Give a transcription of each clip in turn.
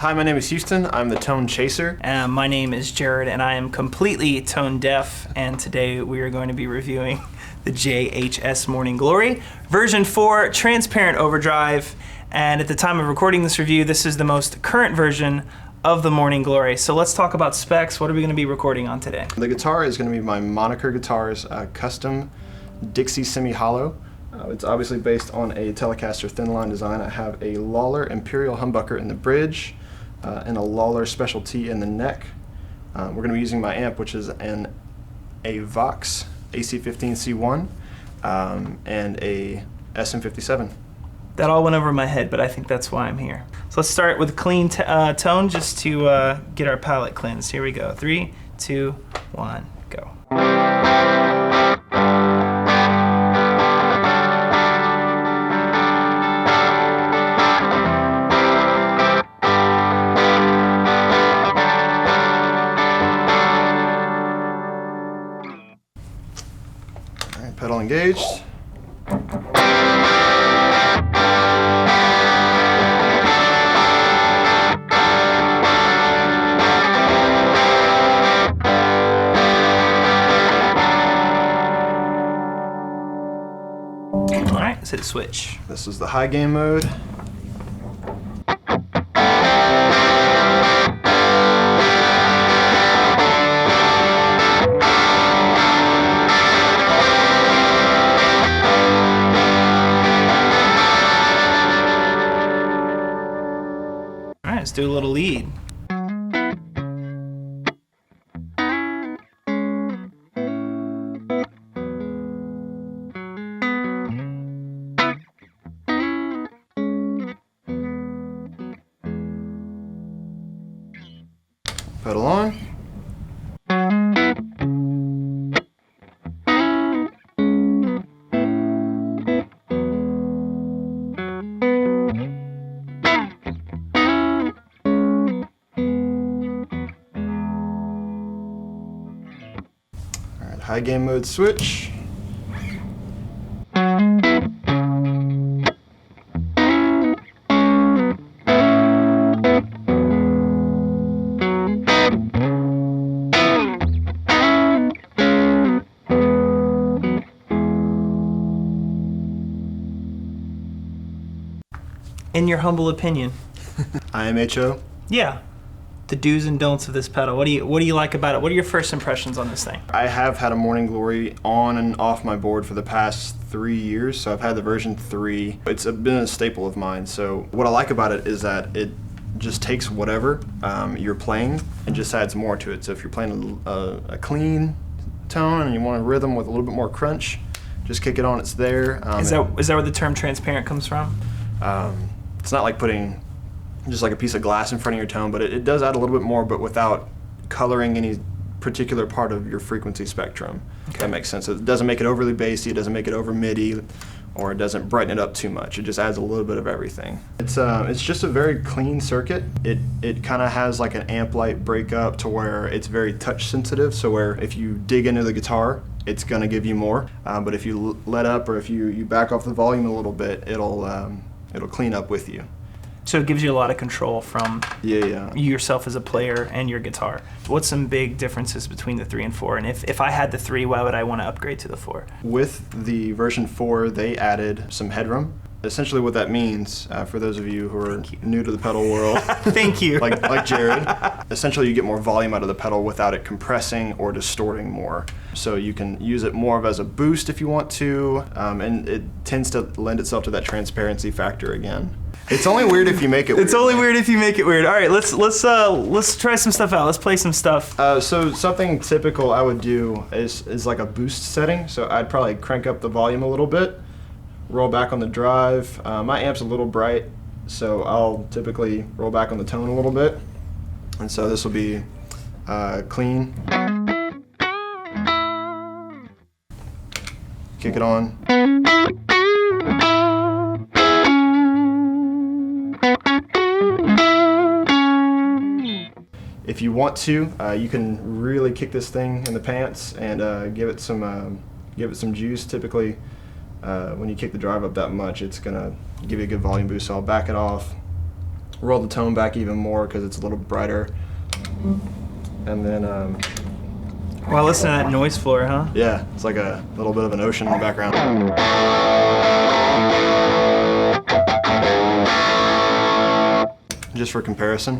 Hi, my name is Houston. I'm the tone chaser. My name is Jared, and I am completely tone deaf, and today we are going to be reviewing the JHS Morning Glory, version 4, transparent overdrive, and at the time of recording this review, this is the most current version of the Morning Glory. So let's talk about specs. What are we going to be recording on today? The guitar is going to be my Moniker Guitars custom Dixie semi-hollow. It's obviously based on a Telecaster thin line design. I have a Lawler Imperial humbucker in the bridge and a Lawler Special T in the neck. We're going to be using my amp, which is a Vox AC15C1 and a SM57. That all went over my head, but I think that's why I'm here. So let's start with a clean tone just to get our palette cleansed. Here we go. 3, 2, 1, go. All right, pedal engaged. Alright, let's hit a switch. This is the high gain mode. Alright, let's do a little lead. Pedal on. All right, high gain mode switch. In your humble opinion. IMHO. Yeah. The do's and don'ts of this pedal. What do you like about it? What are your first impressions on this thing? I have had a Morning Glory on and off my board for the past 3 years, so I've had the version 3. It's been a staple of mine, so what I like about it is that it just takes whatever you're playing and just adds more to it. So if you're playing a clean tone and you want a rhythm with a little bit more crunch, just kick it on, it's there. Is that where the term transparent comes from? It's not like putting just like a piece of glass in front of your tone, but it does add a little bit more, but without coloring any particular part of your frequency spectrum. Okay. If that makes sense. So it doesn't make it overly bassy, it doesn't make it over MIDI, or it doesn't brighten it up too much. It just adds a little bit of everything. It's just a very clean circuit. It kind of has like an amp light breakup to where it's very touch sensitive, so where if you dig into the guitar, it's gonna give you more. But if you let up or if you back off the volume a little bit, it'll clean up with you. So it gives you a lot of control from you yourself as a player and your guitar. What's some big differences between the 3 and 4? And if I had the 3, why would I want to upgrade to the 4? With the version 4, they added some headroom. Essentially what that means, for those of you who are new to the pedal world, thank you. like Jared, essentially you get more volume out of the pedal without it compressing or distorting more. So you can use it more of as a boost if you want to, and it tends to lend itself to that transparency factor again. It's only weird if you make it weird. It's only weird if you make it weird. All right, let's try some stuff out. Let's play some stuff. So something typical I would do is like a boost setting. So I'd probably crank up the volume a little bit, roll back on the drive. My amp's a little bright, so I'll typically roll back on the tone a little bit. And so this will be clean. Kick it on. If you want to, you can really kick this thing in the pants and give it some juice. Typically, when you kick the drive up that much, it's gonna give you a good volume boost. So I'll back it off, roll the tone back even more because it's a little brighter. And then, Wow, listen to that noise floor, huh? yeah, it's like a little bit of an ocean in the background. Just for comparison.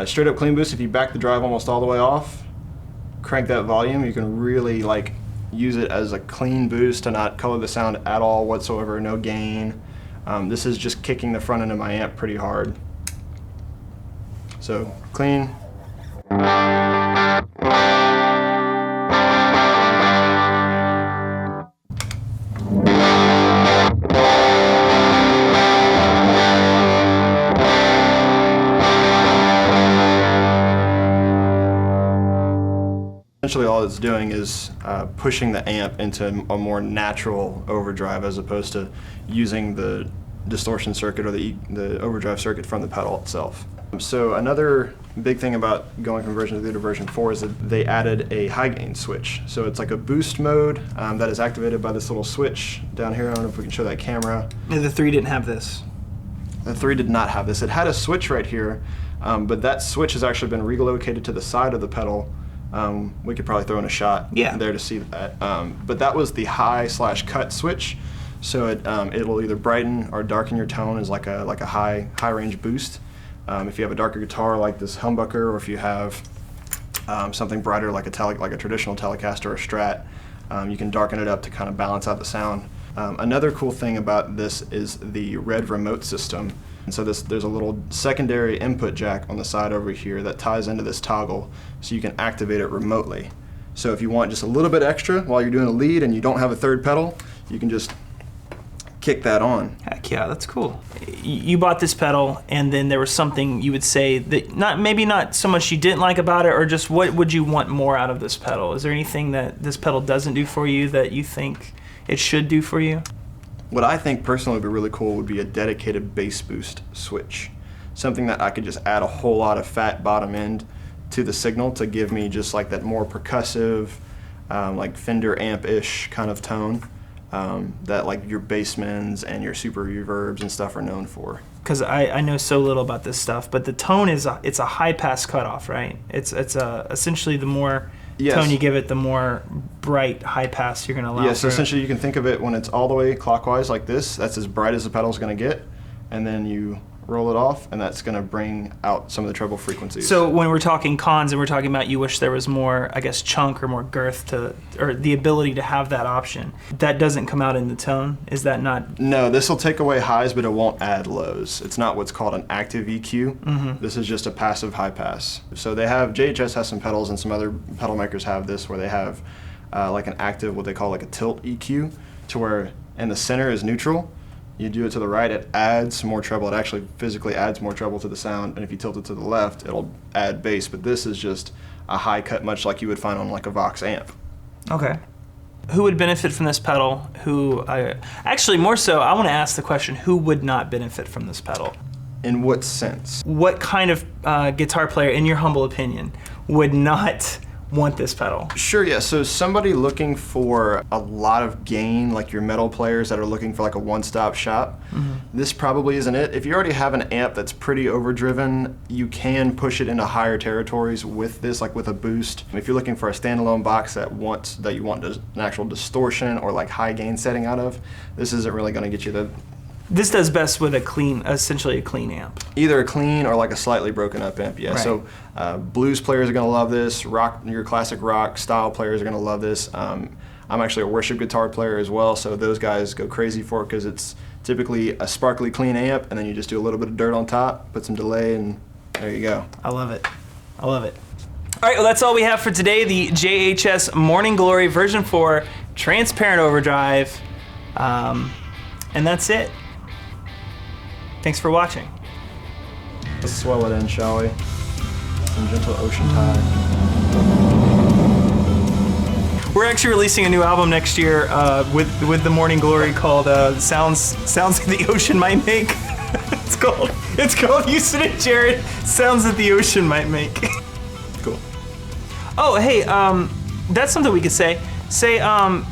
Straight up clean boost, if you back the drive almost all the way off, crank that volume, you can really like use it as a clean boost to not color the sound at all whatsoever, no gain. This is just kicking the front end of my amp pretty hard. So clean. Essentially all it's doing is pushing the amp into a more natural overdrive as opposed to using the distortion circuit or the overdrive circuit from the pedal itself. So another big thing about going from version 3 to version 4 is that they added a high gain switch. So it's like a boost mode that is activated by this little switch down here. I don't know if we can show that camera. No, the 3 didn't have this. The 3 did not have this. It had a switch right here, but that switch has actually been relocated to the side of the pedal. We could probably throw in a shot there to see that. But that was the high/cut switch. So it'll either brighten or darken your tone as like a high range boost. If you have a darker guitar like this humbucker, or if you have something brighter like a traditional Telecaster or Strat, you can darken it up to kind of balance out the sound. Another cool thing about this is the red remote system. And so there's a little secondary input jack on the side over here that ties into this toggle, so you can activate it remotely. So if you want just a little bit extra while you're doing a lead and you don't have a third pedal, you can just kick that on. Heck yeah, that's cool. You bought this pedal, and then there was something you would say that maybe not so much you didn't like about it, or just what would you want more out of this pedal? Is there anything that this pedal doesn't do for you that you think it should do for you? What I think personally would be really cool would be a dedicated bass boost switch. Something that I could just add a whole lot of fat bottom end to the signal to give me just like that more percussive, like Fender amp-ish kind of tone that like your Bassmans and your super reverbs and stuff are known for. Because I know so little about this stuff, but the tone it's a high pass cutoff, right? It's essentially the more tone you give it, the more bright high pass you're going to allow. Yeah, so essentially you can think of it when it's all the way clockwise like this, that's as bright as the pedal's going to get, and then you roll it off, and that's going to bring out some of the treble frequencies. So when we're talking cons and we're talking about you wish there was more, I guess, chunk or more girth or the ability to have that option, that doesn't come out in the tone? Is that not? No, this will take away highs, but it won't add lows. It's not what's called an active EQ. Mm-hmm. This is just a passive high pass. So JHS has some pedals, and some other pedal makers have this where they have like an active, what they call like a tilt EQ, to where in the center is neutral. You do it to the right, it adds more treble. It actually physically adds more treble to the sound. And if you tilt it to the left, it'll add bass. But this is just a high cut, much like you would find on like a Vox amp. Okay. Who would benefit from this pedal? Actually, more so, I want to ask the question, who would not benefit from this pedal? In what sense? What kind of guitar player, in your humble opinion, would not want this pedal? Sure, yeah. So somebody looking for a lot of gain, like your metal players that are looking for like a one-stop shop, this probably isn't it. If you already have an amp that's pretty overdriven, you can push it into higher territories with this, like with a boost. If you're looking for a standalone box that you want an actual distortion or like high gain setting out of, this isn't really going to get you the. This does best with essentially a clean amp. Either a clean or like a slightly broken up amp, yeah. Right. So blues players are gonna love this, your classic rock style players are gonna love this. I'm actually a worship guitar player as well, so those guys go crazy for it because it's typically a sparkly clean amp, and then you just do a little bit of dirt on top, put some delay, and there you go. I love it. I love it. All right, well, that's all we have for today. The JHS Morning Glory version 4 transparent overdrive, and that's it. Thanks for watching. Let's swell it in, shall we? Some gentle ocean tide. We're actually releasing a new album next year with the Morning Glory called Sounds That the Ocean Might Make. It's called Houston and Jared, Sounds That the Ocean Might Make. Cool. Oh, hey, that's something we could say. say,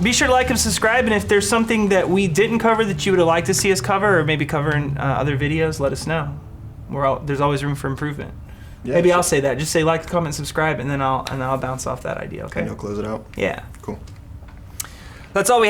be sure to like and subscribe, and if there's something that we didn't cover that you would like to see us cover, or maybe cover in other videos, let us know. There's always room for improvement. Yeah, Maybe sure. I'll say that. Just say like, comment, subscribe, and then I'll bounce off that idea. Okay. And you'll close it out. Yeah. Cool. That's all we have.